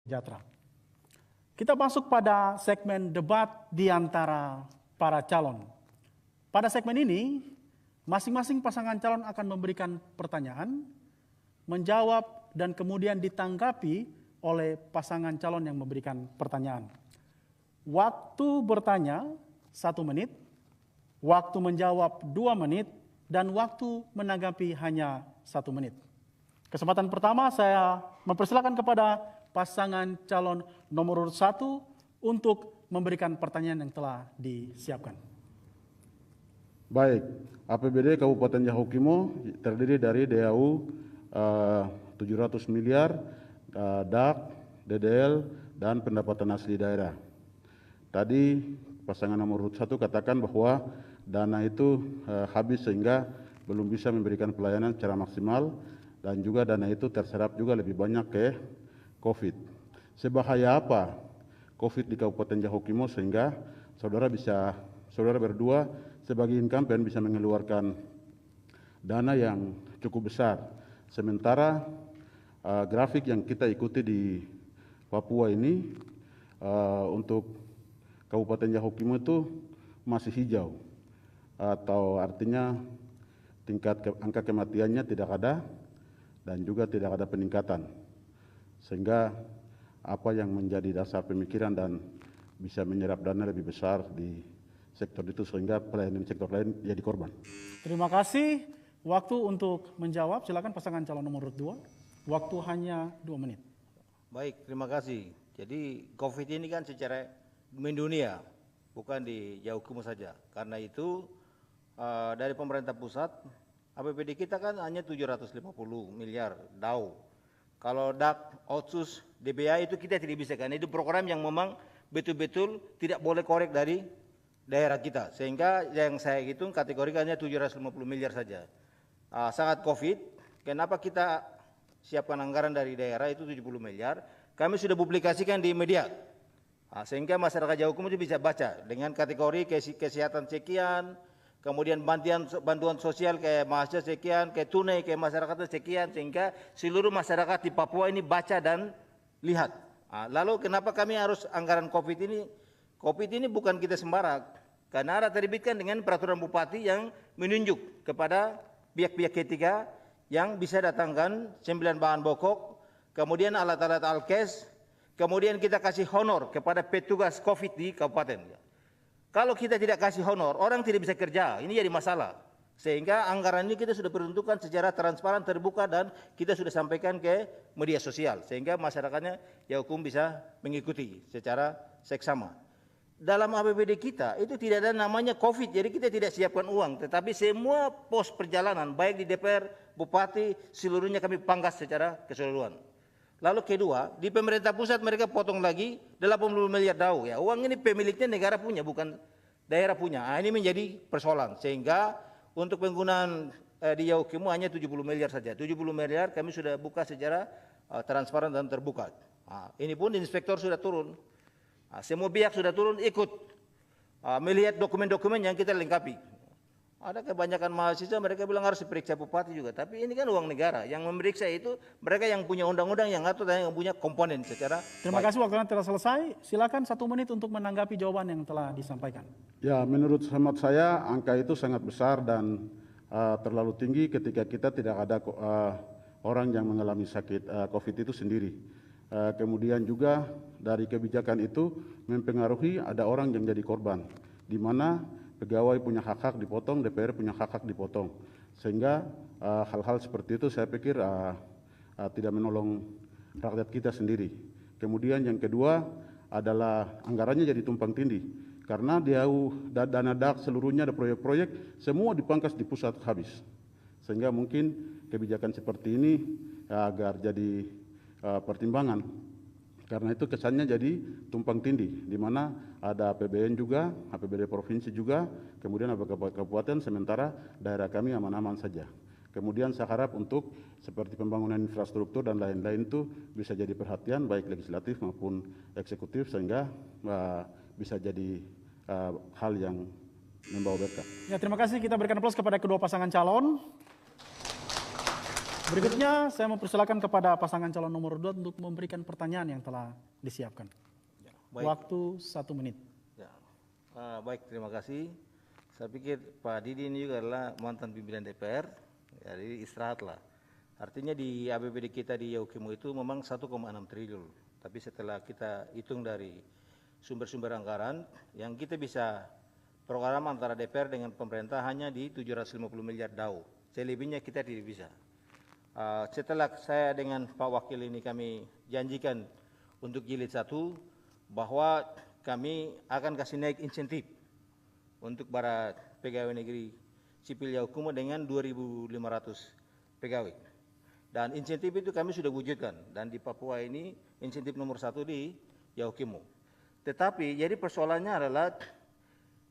sejahtera. Kita masuk pada segmen debat di antara para calon. Pada segmen ini, masing-masing pasangan calon akan memberikan pertanyaan, menjawab, dan kemudian ditanggapi oleh pasangan calon yang memberikan pertanyaan. Waktu bertanya 1 menit, waktu menjawab 2 menit, dan waktu menanggapi hanya 1 menit. Kesempatan pertama saya mempersilakan kepada pasangan calon nomor urut 1 untuk memberikan pertanyaan yang telah disiapkan. Baik, APBD Kabupaten Yahukimo terdiri dari DAU 700 miliar, DAK, DDL, dan pendapatan asli daerah. Tadi pasangan nomor urut 1 katakan bahwa dana itu habis sehingga belum bisa memberikan pelayanan secara maksimal, dan juga dana itu terserap juga lebih banyak ke COVID. Sebahaya apa COVID di Kabupaten Yahukimo sehingga saudara berdua sebagai incumbent bisa mengeluarkan dana yang cukup besar. Sementara grafik yang kita ikuti di Papua ini untuk Kabupaten Yahukimo itu masih hijau, atau artinya tingkat angka kematiannya tidak ada dan juga tidak ada peningkatan. Sehingga apa yang menjadi dasar pemikiran dan bisa menyerap dana lebih besar di sektor itu sehingga pelayanan sektor lain jadi korban. Terima kasih. Waktu untuk menjawab, silakan pasangan calon nomor urut 2. Waktu hanya 2 menit. Baik, terima kasih. Jadi COVID ini kan secara mendunia, bukan di Yahukimo saja. Karena itu dari pemerintah pusat, APBD kita kan hanya 750 miliar DAU. Kalau DAK, Otsus, DBA itu kita tidak bisa, karena itu program yang memang betul-betul tidak boleh korek dari daerah kita. Sehingga yang saya hitung kategorikannya 750 miliar saja. Sangat COVID, kenapa kita siapkan anggaran dari daerah itu 70 miliar, kami sudah publikasikan di media. Sehingga masyarakat Yahukimo itu bisa baca dengan kategori kesehatan sekian, kemudian bantuan sosial kayak mahasiswa sekian, kayak tunai kayak masyarakat sekian, sehingga seluruh masyarakat di Papua ini baca dan lihat. Lalu kenapa kami harus anggaran COVID ini? COVID ini bukan kita sembarang, karena ada terbitkan dengan peraturan bupati yang menunjuk kepada pihak-pihak ketiga yang bisa datangkan 9 bahan pokok, kemudian alat-alat alkes, kemudian kita kasih honor kepada petugas COVID di kabupaten. Kalau kita tidak kasih honor, orang tidak bisa kerja, ini jadi masalah. Sehingga anggaran ini kita sudah peruntukkan secara transparan, terbuka, dan kita sudah sampaikan ke media sosial. Sehingga masyarakatnya Yahukimo bisa mengikuti secara seksama. Dalam APBD kita itu tidak ada namanya COVID, jadi kita tidak siapkan uang. Tetapi semua pos perjalanan, baik di DPR, Bupati, seluruhnya kami pangkas secara keseluruhan. Lalu kedua, di pemerintah pusat mereka potong lagi 80 miliar DAU. Ya, uang ini pemiliknya negara punya, bukan daerah punya. Ini menjadi persoalan. Sehingga untuk penggunaan di Yahukimo hanya 70 miliar saja. 70 miliar kami sudah buka secara transparan dan terbuka. Ini pun inspektor sudah turun. Semua pihak sudah turun ikut melihat dokumen-dokumen yang kita lengkapi. Ada kebanyakan mahasiswa mereka bilang harus diperiksa bupati juga, tapi ini kan uang negara. Yang memeriksa itu mereka yang punya undang-undang yang ngatur dan yang punya komponen secara. Terima kasih, waktunya telah selesai. Silakan 1 menit untuk menanggapi jawaban yang telah disampaikan. Ya, menurut hemat saya angka itu sangat besar dan terlalu tinggi ketika kita tidak ada orang yang mengalami sakit COVID itu sendiri. Kemudian juga dari kebijakan itu mempengaruhi ada orang yang jadi korban, di mana pegawai punya hak-hak dipotong, DPR punya hak-hak dipotong. Sehingga hal-hal seperti itu saya pikir tidak menolong rakyat kita sendiri. Kemudian yang kedua adalah anggarannya jadi tumpang tindih. Karena dana DAK seluruhnya ada proyek-proyek, semua dipangkas di pusat habis. Sehingga mungkin kebijakan seperti ini agar jadi pertimbangan. Karena itu kesannya jadi tumpang tindih, di mana ada APBN juga, APBD provinsi juga, kemudian ada kabupaten, sementara daerah kami aman-aman saja. Kemudian saya harap untuk seperti pembangunan infrastruktur dan lain-lain itu bisa jadi perhatian baik legislatif maupun eksekutif, sehingga bisa jadi hal yang membawa berkah. Ya, terima kasih. Kita berikan aplaus kepada kedua pasangan calon. Berikutnya saya mempersilakan kepada pasangan calon nomor 2 untuk memberikan pertanyaan yang telah disiapkan. Baik. Waktu 1 menit. Ya. Baik, terima kasih. Saya pikir Pak Didi ini juga adalah mantan pimpinan DPR, jadi istirahatlah. Artinya di APBD kita di Yaukimo itu memang 1,6 triliun. Tapi setelah kita hitung dari sumber-sumber anggaran, yang kita bisa program antara DPR dengan pemerintah hanya di 750 miliar DAU. Selebihnya kita tidak bisa. Setelah saya dengan Pak Wakil ini kami janjikan untuk jilid 1 bahwa kami akan kasih naik insentif untuk para pegawai negeri sipil Yaukimo dengan 2.500 pegawai. Dan insentif itu kami sudah wujudkan, dan di Papua ini insentif nomor 1 di Yaukimo. Tetapi jadi persoalannya adalah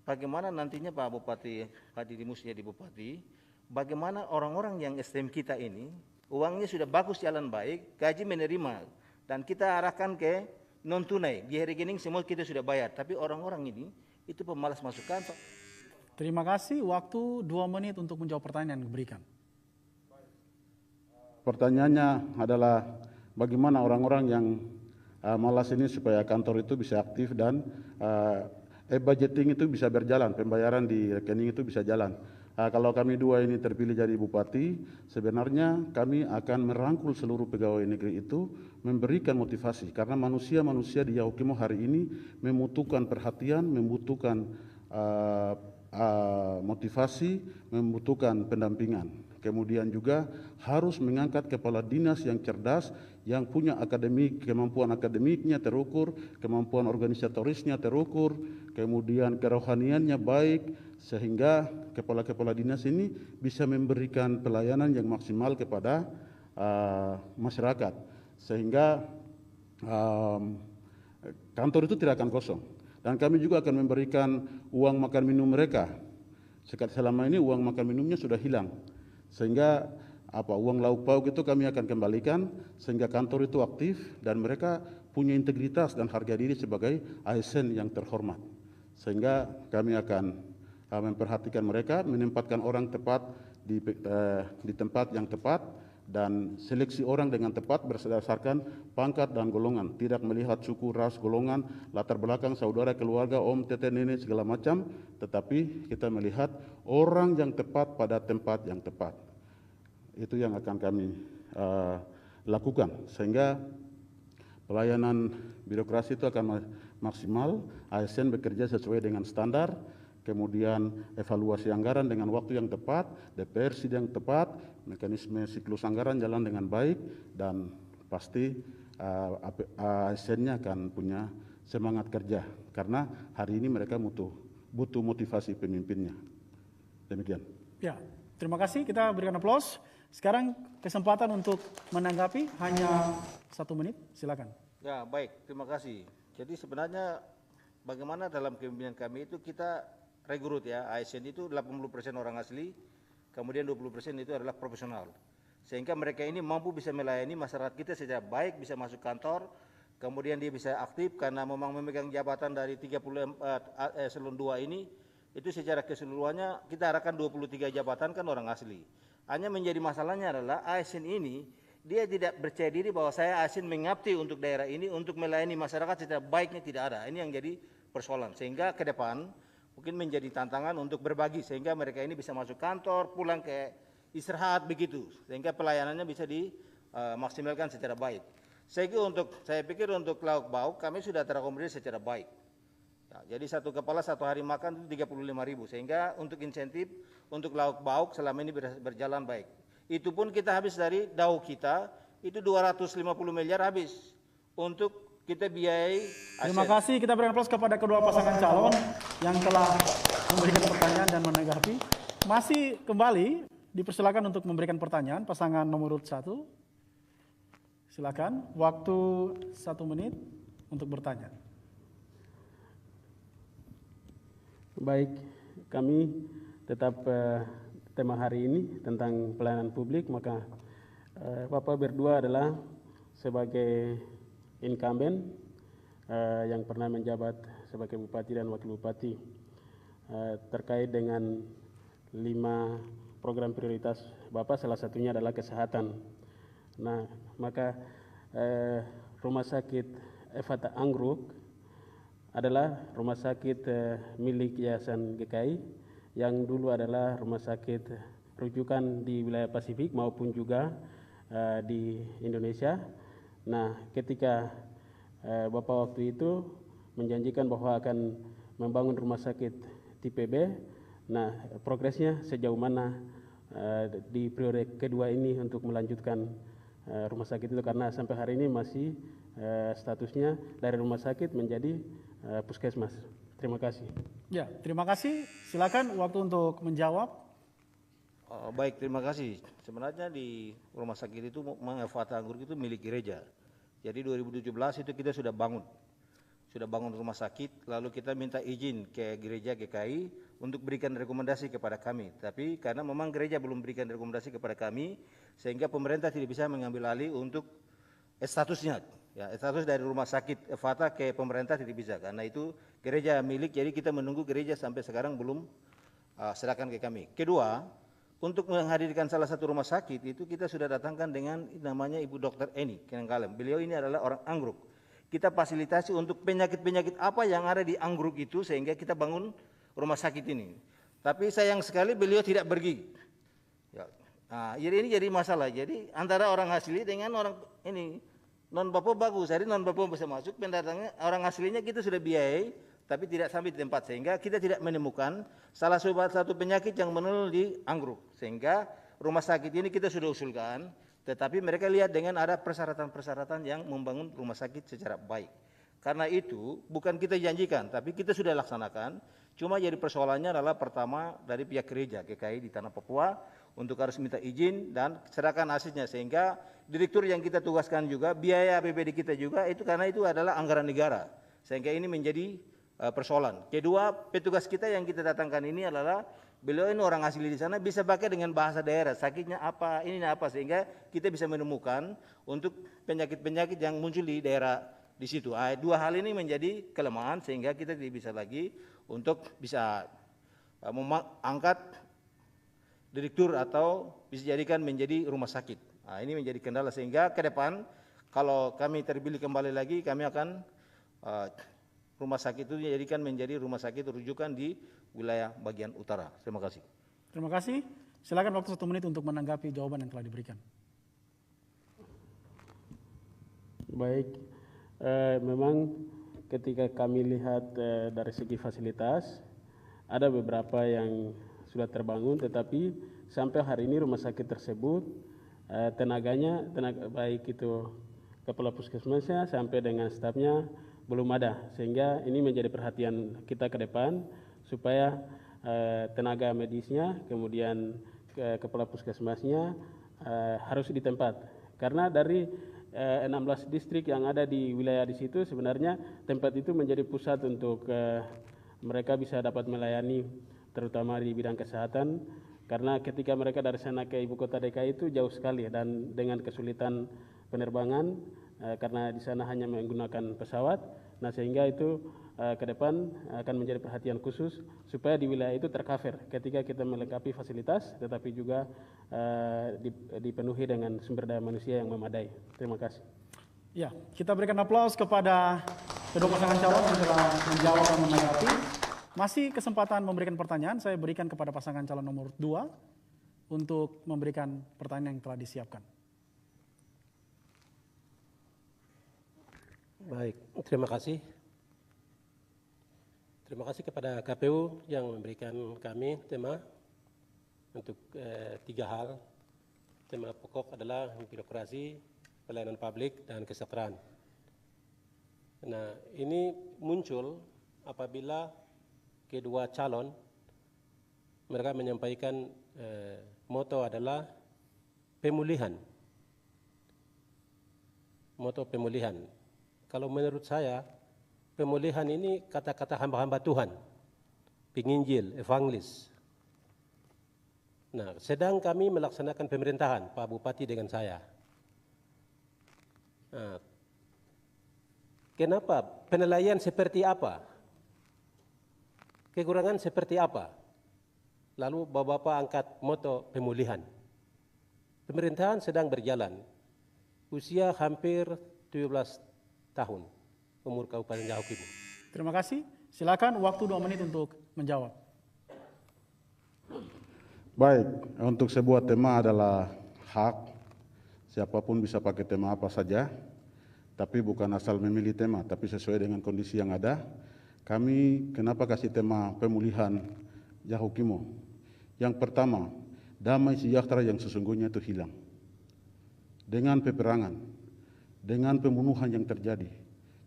bagaimana nantinya Pak Bupati, Pak Didi Mus jadi Bupati, bagaimana orang-orang yang STM kita ini, uangnya sudah bagus jalan baik, gaji menerima, dan kita arahkan ke non-tunai, di rekening semua kita sudah bayar, tapi orang-orang ini itu pemalas masuk kantor. Terima kasih, waktu 2 menit untuk menjawab pertanyaan yang diberikan. Pertanyaannya adalah bagaimana orang-orang yang malas ini supaya kantor itu bisa aktif dan budgeting itu bisa berjalan, pembayaran di rekening itu bisa jalan. Kalau kami 2 ini terpilih jadi bupati, sebenarnya kami akan merangkul seluruh pegawai negeri itu, memberikan motivasi, karena manusia-manusia di Yaukimo hari ini membutuhkan perhatian, membutuhkan motivasi, membutuhkan pendampingan. Kemudian juga harus mengangkat kepala dinas yang cerdas, yang punya kemampuan akademiknya terukur, kemampuan organisatorisnya terukur, kemudian kerohaniannya baik, sehingga kepala-kepala dinas ini bisa memberikan pelayanan yang maksimal kepada masyarakat, sehingga kantor itu tidak akan kosong. Dan kami juga akan memberikan uang makan minum mereka. Selama ini uang makan minumnya sudah hilang, sehingga uang lauk pauk itu kami akan kembalikan, sehingga kantor itu aktif dan mereka punya integritas dan harga diri sebagai ASN yang terhormat. Sehingga kami akan memperhatikan mereka, menempatkan orang tepat di tempat yang tepat, dan seleksi orang dengan tepat berdasarkan pangkat dan golongan, tidak melihat suku, ras, golongan, latar belakang, saudara, keluarga, om, tete, nenek, segala macam, tetapi kita melihat orang yang tepat pada tempat yang tepat. Itu yang akan kami lakukan, sehingga pelayanan birokrasi itu akan maksimal, ASN bekerja sesuai dengan standar, kemudian evaluasi anggaran dengan waktu yang tepat, DPR sidang tepat, mekanisme siklus anggaran jalan dengan baik, dan pasti ASN-nya akan punya semangat kerja, karena hari ini mereka butuh motivasi pemimpinnya. Demikian. Ya, terima kasih, kita berikan aplaus. Sekarang kesempatan untuk menanggapi hanya 1 menit, silakan. Ya, baik, terima kasih. Jadi sebenarnya bagaimana dalam kepemimpinan kami itu kita rekrut ya, ASN itu 80% orang asli, kemudian 20% itu adalah profesional. Sehingga mereka ini mampu bisa melayani masyarakat kita secara baik, bisa masuk kantor, kemudian dia bisa aktif karena memang memegang jabatan dari 30 eselon 2 ini, itu secara keseluruhannya kita arahkan 23 jabatan kan orang asli. Hanya menjadi masalahnya adalah ASN ini, dia tidak percaya diri bahwa saya ASN mengabdi untuk daerah ini, untuk melayani masyarakat secara baiknya tidak ada. Ini yang jadi persoalan. Sehingga ke depan, mungkin menjadi tantangan untuk berbagi sehingga mereka ini bisa masuk kantor, pulang ke istirahat begitu, sehingga pelayanannya bisa dimaksimalkan secara baik. Saya pikir untuk lauk pauk kami sudah terakomodir secara baik. Ya, jadi 1 kepala 1 hari makan itu 35.000, sehingga untuk insentif untuk lauk pauk selama ini berjalan baik. Itu pun kita habis dari DAU kita itu 250 miliar habis untuk kita biayai ASN. Terima kasih, kita berikan aplaus kepada kedua pasangan calon yang telah memberikan pertanyaan dan menanggapi. Masih kembali dipersilakan untuk memberikan pertanyaan pasangan nomor 1. Silakan, waktu 1 menit untuk bertanya. Baik, kami tetap tema hari ini tentang pelayanan publik, maka Bapak berdua adalah sebagai incumbent yang pernah menjabat sebagai bupati dan wakil bupati terkait dengan 5 program prioritas Bapak salah satunya adalah kesehatan. Nah, maka Rumah Sakit Fata Anggruk adalah rumah sakit milik Yayasan GKI yang dulu adalah rumah sakit rujukan di wilayah Pasifik maupun juga di Indonesia. Nah, ketika Bapak waktu itu menjanjikan bahwa akan membangun rumah sakit tipe B, nah progresnya sejauh mana di periode kedua ini untuk melanjutkan rumah sakit itu, karena sampai hari ini masih statusnya dari rumah sakit menjadi puskesmas. Terima kasih. Ya, terima kasih. Silakan waktu untuk menjawab. Baik, terima kasih. Sebenarnya di rumah sakit itu Fata Anggruk itu milik gereja. Jadi 2017 itu kita sudah bangun rumah sakit, lalu kita minta izin ke gereja GKI untuk berikan rekomendasi kepada kami. Tapi karena memang gereja belum berikan rekomendasi kepada kami, sehingga pemerintah tidak bisa mengambil alih untuk statusnya. Ya, status dari rumah sakit Fata ke pemerintah tidak bisa, karena itu gereja milik. Jadi kita menunggu gereja sampai sekarang belum serahkan ke kami. Kedua, untuk menghadirkan salah satu rumah sakit itu kita sudah datangkan dengan namanya Ibu Dr. Eni Kenenggalem. Beliau ini adalah orang Anggruk. Kita fasilitasi untuk penyakit-penyakit apa yang ada di Anggruk itu sehingga kita bangun rumah sakit ini. Tapi sayang sekali beliau tidak pergi. Ya. Nah, jadi ini jadi masalah. Jadi antara orang asli dengan orang ini non Papua bagus. Jadi non Papua bisa masuk, pendatangnya orang aslinya kita sudah biayai, tapi tidak sampai di tempat sehingga kita tidak menemukan salah satu penyakit yang menular di Anggruk. Sehingga rumah sakit ini kita sudah usulkan. Tetapi mereka lihat dengan ada persyaratan-persyaratan yang membangun rumah sakit secara baik. Karena itu bukan kita janjikan, tapi kita sudah laksanakan. Cuma jadi persoalannya adalah pertama dari pihak gereja GKI di Tanah Papua untuk harus minta izin dan serahkan asetnya. Sehingga direktur yang kita tugaskan juga, biaya APBD kita juga itu karena itu adalah anggaran negara. Sehingga ini menjadi persoalan. Kedua, petugas kita yang kita datangkan ini adalah beliau ini orang asli di sana, bisa pakai dengan bahasa daerah, sakitnya apa, ininya apa, sehingga kita bisa menemukan untuk penyakit-penyakit yang muncul di daerah di situ. Dua hal ini menjadi kelemahan sehingga kita tidak bisa lagi untuk bisa mengangkat direktur atau bisa jadikan menjadi rumah sakit. Ini menjadi kendala sehingga ke depan kalau kami terpilih kembali lagi, kami akan rumah sakit itu dijadikan menjadi rumah sakit rujukan di wilayah bagian utara. Terima kasih. Terima kasih. Silakan waktu 1 menit untuk menanggapi jawaban yang telah diberikan. Baik, memang ketika kami lihat dari segi fasilitas, ada beberapa yang sudah terbangun, tetapi sampai hari ini rumah sakit tersebut tenaga baik itu kepala puskesmasnya sampai dengan stafnya belum ada, sehingga ini menjadi perhatian kita ke depan supaya tenaga medisnya kemudian kepala puskesmasnya harus di tempat, karena dari 16 distrik yang ada di wilayah di situ sebenarnya tempat itu menjadi pusat untuk mereka bisa dapat melayani terutama di bidang kesehatan, karena ketika mereka dari sana ke ibu kota DKI itu jauh sekali dan dengan kesulitan penerbangan karena di sana hanya menggunakan pesawat. Nah, sehingga itu ke depan akan menjadi perhatian khusus supaya di wilayah itu tercover ketika kita melengkapi fasilitas tetapi juga dipenuhi dengan sumber daya manusia yang memadai. Terima kasih. Ya, kita berikan aplaus kepada kedua pasangan calon yang telah menjawab dan menanggapi. Masih kesempatan memberikan pertanyaan, saya berikan kepada pasangan calon nomor 2 untuk memberikan pertanyaan yang telah disiapkan. Baik, terima kasih. Terima kasih kepada KPU yang memberikan kami tema untuk 3 hal. Tema pokok adalah birokrasi, pelayanan publik, dan kesejahteraan. Nah, ini muncul apabila kedua calon mereka menyampaikan moto adalah pemulihan. Moto pemulihan. Kalau menurut saya, pemulihan ini kata-kata hamba-hamba Tuhan, penginjil, evangelis. Nah, sedang kami melaksanakan pemerintahan, Pak Bupati dengan saya. Nah, kenapa? Penilaian seperti apa? Kekurangan seperti apa? Lalu Bapak-Bapak angkat moto pemulihan. Pemerintahan sedang berjalan. Usia hampir 17 tahun umur Kabupaten Yahukimo. Terima kasih. Silakan waktu 2 menit untuk menjawab. Baik, untuk sebuah tema adalah hak. Siapapun bisa pakai tema apa saja, tapi bukan asal memilih tema, tapi sesuai dengan kondisi yang ada. Kami kenapa kasih tema pemulihan Yahukimo? Yang pertama, damai sejahtera yang sesungguhnya itu hilang. Dengan peperangan, dengan pembunuhan yang terjadi.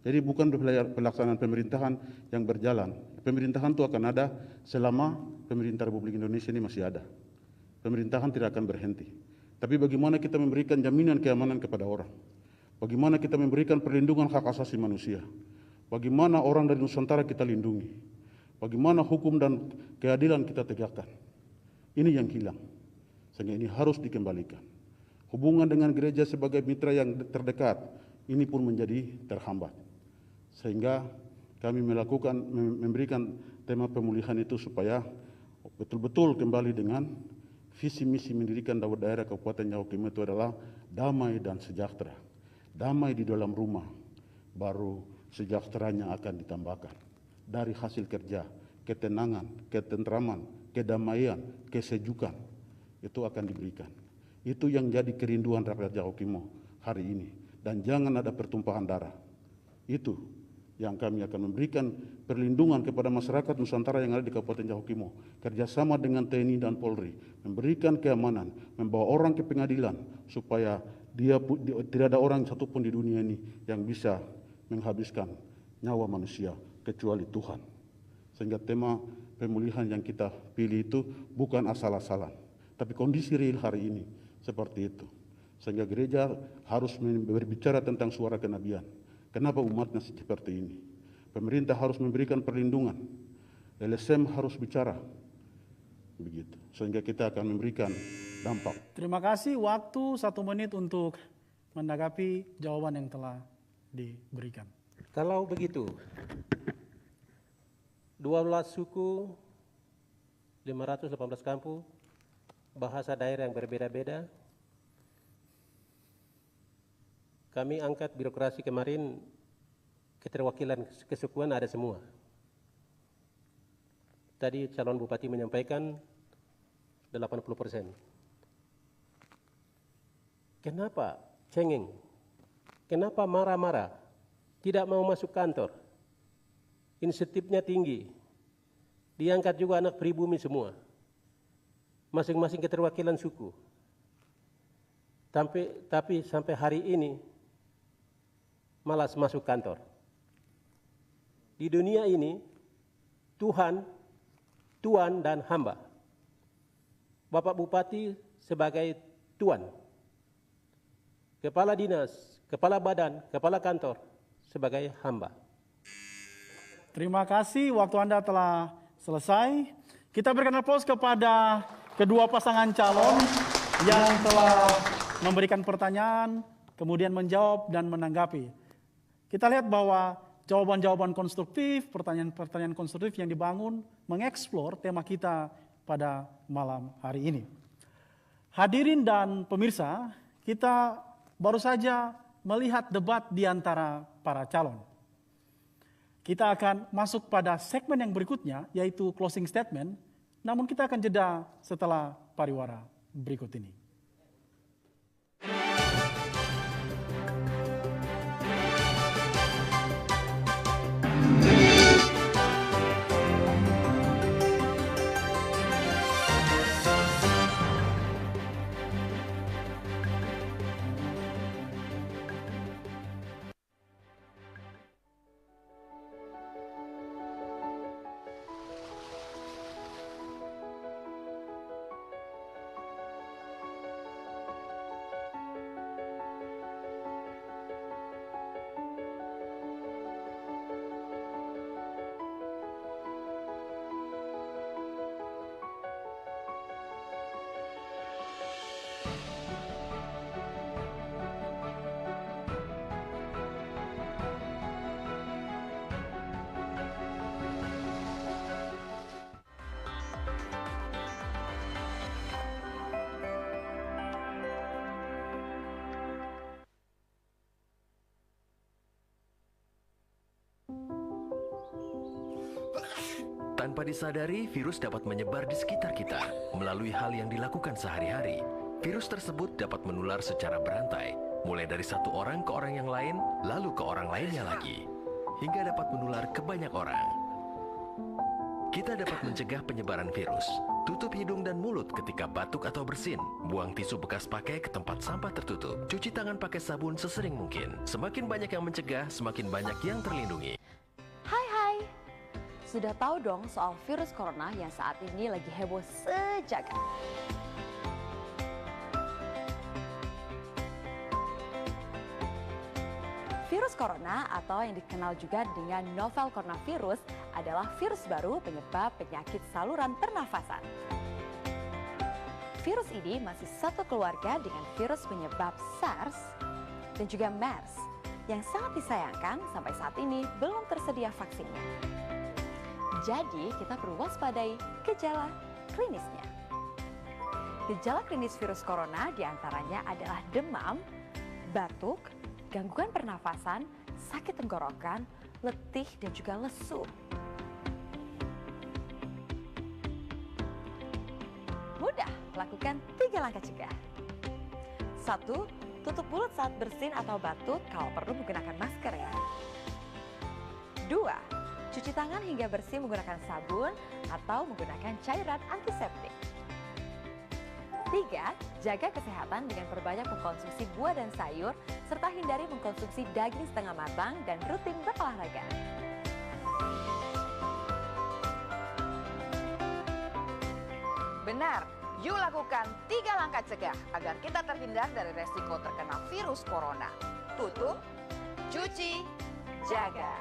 Jadi bukan pelaksanaan pemerintahan yang berjalan. Pemerintahan itu akan ada selama pemerintah Republik Indonesia ini masih ada. Pemerintahan tidak akan berhenti. Tapi bagaimana kita memberikan jaminan keamanan kepada orang? Bagaimana kita memberikan perlindungan hak asasi manusia? Bagaimana orang dari Nusantara kita lindungi? Bagaimana hukum dan keadilan kita tegakkan? Ini yang hilang. Sehingga ini harus dikembalikan. Hubungan dengan gereja sebagai mitra yang terdekat, ini pun menjadi terhambat. Sehingga kami memberikan tema pemulihan itu supaya betul-betul kembali dengan visi misi mendirikan daerah Kabupaten Yahukimo itu adalah damai dan sejahtera. Damai di dalam rumah, baru sejahteranya akan ditambahkan. Dari hasil kerja, ketenangan, ketentraman, kedamaian, kesejukan, itu akan diberikan. Itu yang jadi kerinduan rakyat Yahukimo hari ini. Dan jangan ada pertumpahan darah. Itu yang kami akan memberikan perlindungan kepada masyarakat Nusantara yang ada di Kabupaten Yahukimo. Kerjasama dengan TNI dan Polri, memberikan keamanan, membawa orang ke pengadilan, supaya tidak ada orang satupun di dunia ini yang bisa menghabiskan nyawa manusia, kecuali Tuhan. Sehingga tema pemulihan yang kita pilih itu bukan asal-asalan, tapi kondisi real hari ini seperti itu. Sehingga gereja harus berbicara tentang suara kenabian. Kenapa umatnya seperti ini? Pemerintah harus memberikan perlindungan. LSM harus bicara. Begitu. Sehingga kita akan memberikan dampak. Terima kasih. Waktu 1 menit untuk menanggapi jawaban yang telah diberikan. Kalau begitu, 12 suku, 518 kampung, bahasa daerah yang berbeda-beda. Kami angkat birokrasi kemarin, keterwakilan kesukuan ada semua. Tadi calon bupati menyampaikan 80%. Kenapa cengeng? Kenapa marah-marah? Tidak mau masuk kantor? Insentifnya tinggi. Diangkat juga anak pribumi semua. Masing-masing keterwakilan suku. Tapi sampai hari ini malas masuk kantor. Di dunia ini Tuhan, tuan dan hamba. Bapak Bupati sebagai tuan. Kepala dinas, kepala badan, kepala kantor sebagai hamba. Terima kasih, waktu Anda telah selesai. Kita berikan aplaus kepada kedua pasangan calon yang telah memberikan pertanyaan, kemudian menjawab dan menanggapi. Kita lihat bahwa jawaban-jawaban konstruktif, pertanyaan-pertanyaan konstruktif yang dibangun mengeksplor tema kita pada malam hari ini. Hadirin dan pemirsa, kita baru saja melihat debat di antara para calon. Kita akan masuk pada segmen yang berikutnya, yaitu closing statement, namun kita akan jeda setelah pariwara berikut ini. Tanpa disadari, virus dapat menyebar di sekitar kita melalui hal yang dilakukan sehari-hari. Virus tersebut dapat menular secara berantai, mulai dari satu orang ke orang yang lain, lalu ke orang lainnya lagi, hingga dapat menular ke banyak orang. Kita dapat mencegah penyebaran virus. Tutup hidung dan mulut ketika batuk atau bersin. Buang tisu bekas pakai ke tempat sampah tertutup. Cuci tangan pakai sabun sesering mungkin. Semakin banyak yang mencegah, semakin banyak yang terlindungi. Hai, sudah tahu dong soal virus corona yang saat ini lagi heboh sejagat. Virus corona atau yang dikenal juga dengan novel coronavirus adalah virus baru penyebab penyakit saluran pernafasan. Virus ini masih satu keluarga dengan virus penyebab SARS dan juga MERS yang sangat disayangkan sampai saat ini belum tersedia vaksinnya. Jadi kita perlu waspadai gejala klinisnya. Gejala klinis virus corona diantaranya adalah demam, batuk, gangguan pernafasan, sakit tenggorokan, letih, dan juga lesu. Mudah, lakukan 3 langkah cegah. 1. Tutup mulut saat bersin atau batuk, kalau perlu menggunakan masker ya. 2. Cuci tangan hingga bersih menggunakan sabun atau menggunakan cairan antiseptik. 3. Jaga kesehatan dengan perbanyak mengkonsumsi buah dan sayur, serta hindari mengkonsumsi daging setengah matang dan rutin berolahraga. Benar, yuk lakukan 3 langkah cegah agar kita terhindar dari resiko terkena virus corona. Tutup, cuci, jaga.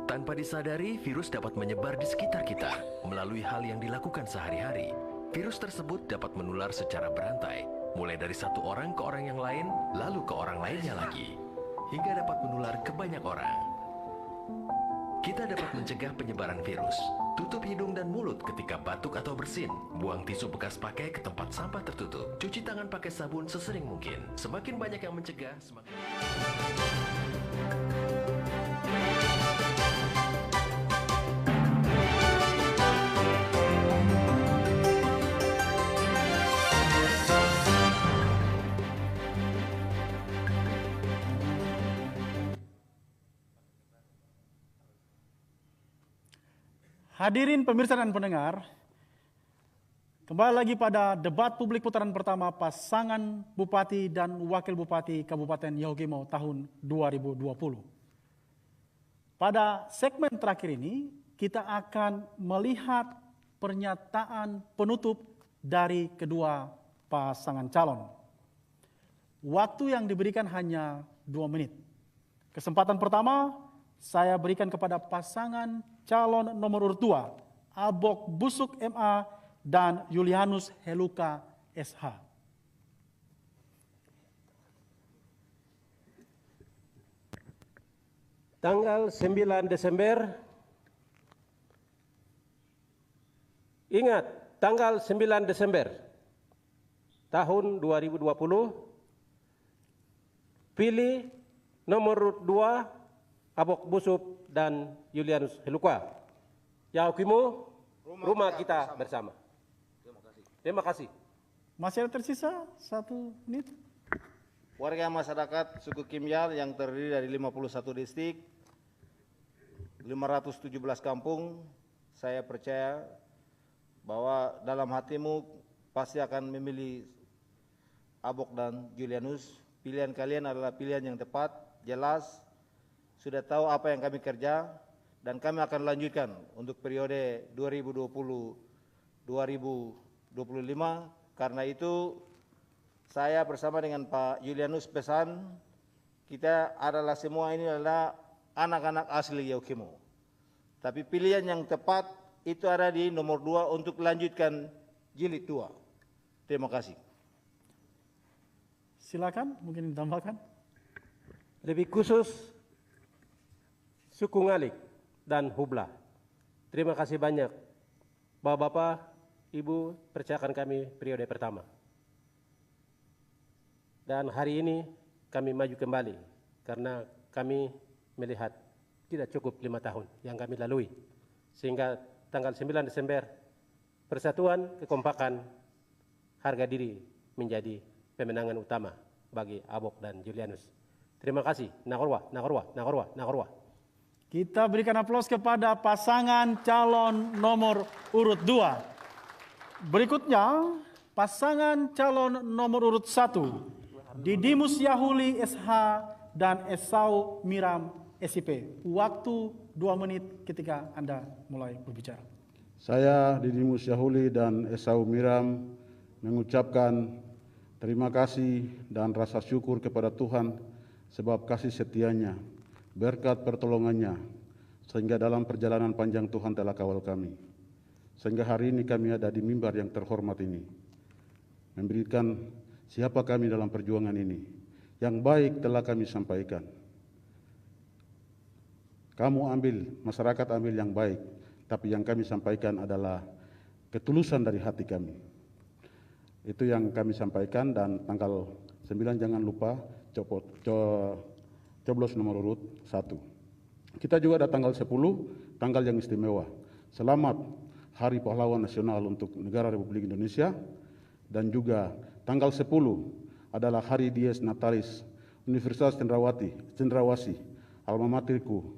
Tanpa disadari, virus dapat menyebar di sekitar kita melalui hal yang dilakukan sehari-hari. Virus tersebut dapat menular secara berantai, mulai dari satu orang ke orang yang lain, lalu ke orang lainnya lagi, hingga dapat menular ke banyak orang. Kita dapat mencegah penyebaran virus. Tutup hidung dan mulut ketika batuk atau bersin. Buang tisu bekas pakai ke tempat sampah tertutup. Cuci tangan pakai sabun sesering mungkin. Semakin banyak yang mencegah, semakin... Hadirin pemirsa dan pendengar, kembali lagi pada debat publik putaran pertama pasangan Bupati dan Wakil Bupati Kabupaten Yahukimo tahun 2020. Pada segmen terakhir ini, kita akan melihat pernyataan penutup dari kedua pasangan calon. Waktu yang diberikan hanya 2 menit. Kesempatan pertama, saya berikan kepada pasangan calon nomor urut 2, Abok Busuk MA dan Julianus Heluka SH. Tanggal 9 Desember, ingat, tanggal 9 Desember tahun 2020, pilih nomor urut 2, Abok Busuk dan Julianus Heluka. Yahukimo, rumah kita bersama. Terima kasih. Masih ada tersisa 1 menit. Warga masyarakat suku Kimyal yang terdiri dari 51 distrik, 517 kampung, saya percaya bahwa dalam hatimu pasti akan memilih Abok dan Julianus, pilihan kalian adalah pilihan yang tepat, jelas, sudah tahu apa yang kami kerja, dan kami akan lanjutkan untuk periode 2020-2025. Karena itu saya bersama dengan Pak Julianus pesan, kita adalah semua ini adalah anak-anak asli Yaukimo. Tapi pilihan yang tepat itu ada di nomor 2 untuk lanjutkan jilid 2. Terima kasih. Silakan, mungkin ditambahkan. Lebih khusus suku Ngalik dan Hubla. Terima kasih banyak Bapak-bapak, Ibu percayakan kami periode pertama. Dan hari ini kami maju kembali karena kami melihat tidak cukup 5 tahun yang kami lalui. Sehingga tanggal 9 Desember persatuan, kekompakan, harga diri menjadi pemenangan utama bagi Abok dan Julianus. Terima kasih. Nagorwa, Nagorwa, Nagorwa, Nagorwa. Kita berikan aplaus kepada pasangan calon nomor urut 2. Berikutnya, pasangan calon nomor urut 1. Didimus Yahuli SH dan Esau Miram SIP. Waktu 2 menit ketika Anda mulai berbicara. Saya Didimus Yahuli dan Esau Miram mengucapkan terima kasih dan rasa syukur kepada Tuhan sebab kasih setianya, berkat pertolongannya, sehingga dalam perjalanan panjang Tuhan telah kawal kami. Sehingga hari ini kami ada di mimbar yang terhormat ini, memberikan siapa kami dalam perjuangan ini. Yang baik telah kami sampaikan. Kamu ambil, masyarakat ambil yang baik, tapi yang kami sampaikan adalah ketulusan dari hati kami. Itu yang kami sampaikan, dan tanggal 9 jangan lupa coblos nomor urut 1. Kita juga ada tanggal 10, tanggal yang istimewa. Selamat Hari Pahlawan Nasional untuk Negara Republik Indonesia, dan juga tanggal 10 adalah Hari Dies Natalis Universitas Cendrawasih, alma materku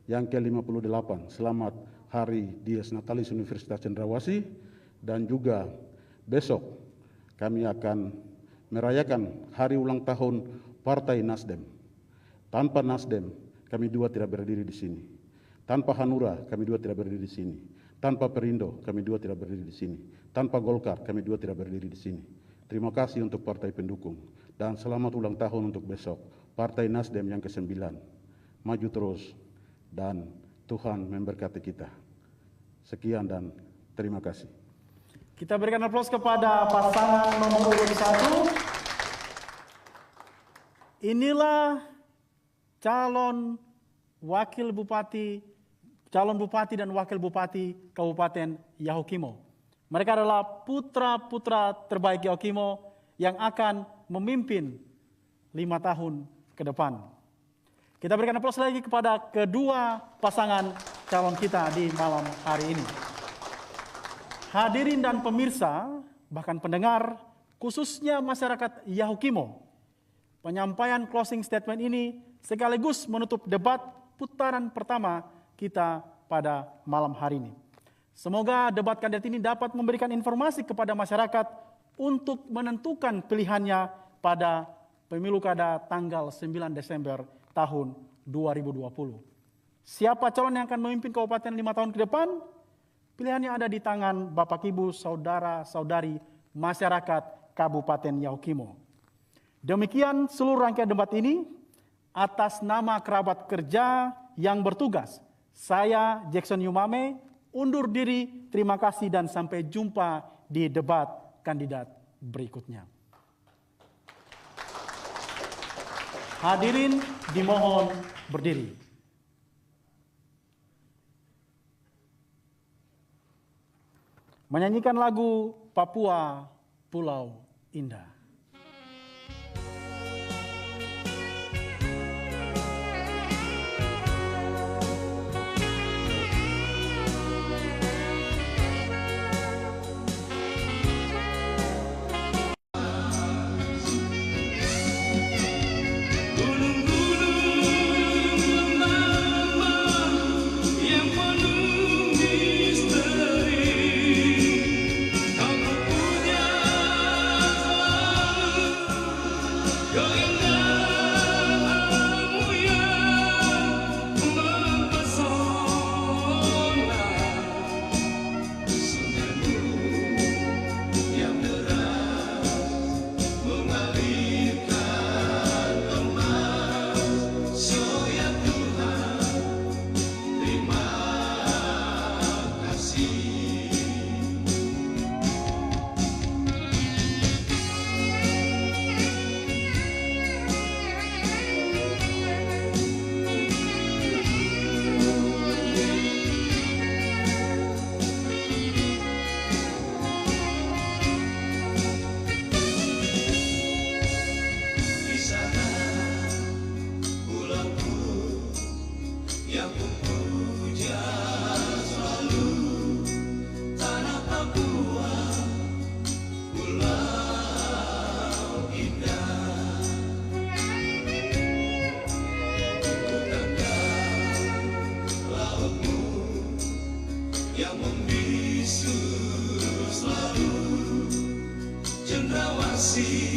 yang ke-58. Selamat Hari Dies Natalis Universitas Cendrawasih. Dan juga besok kami akan merayakan hari ulang tahun Partai Nasdem. Tanpa Nasdem, kami dua tidak berdiri di sini. Tanpa Hanura, kami dua tidak berdiri di sini. Tanpa Perindo, kami dua tidak berdiri di sini. Tanpa Golkar, kami dua tidak berdiri di sini. Terima kasih untuk partai pendukung. Dan selamat ulang tahun untuk besok. Partai Nasdem yang ke-9. Maju terus. Dan Tuhan memberkati kita. Sekian dan terima kasih. Kita berikan aplaus kepada pasangan nomor urut 1. Inilah calon bupati dan wakil bupati Kabupaten Yahukimo. Mereka adalah putra-putra terbaik Yahukimo yang akan memimpin 5 tahun ke depan. Kita berikan aplaus lagi kepada kedua pasangan calon kita di malam hari ini. Hadirin dan pemirsa, bahkan pendengar, khususnya masyarakat Yahukimo, penyampaian closing statement ini sekaligus menutup debat putaran pertama kita pada malam hari ini. Semoga debat kandidat ini dapat memberikan informasi kepada masyarakat untuk menentukan pilihannya pada pemilu kada tanggal 9 Desember tahun 2020. Siapa calon yang akan memimpin kabupaten 5 tahun ke depan? Pilihannya ada di tangan Bapak Ibu, saudara-saudari masyarakat Kabupaten Yahukimo. Demikian seluruh rangkaian debat ini. Atas nama kerabat kerja yang bertugas, saya Jackson Yumame undur diri. Terima kasih dan sampai jumpa di debat kandidat berikutnya. Hadirin dimohon berdiri. Menyanyikan lagu Papua Pulau Indah. Kau punya Suci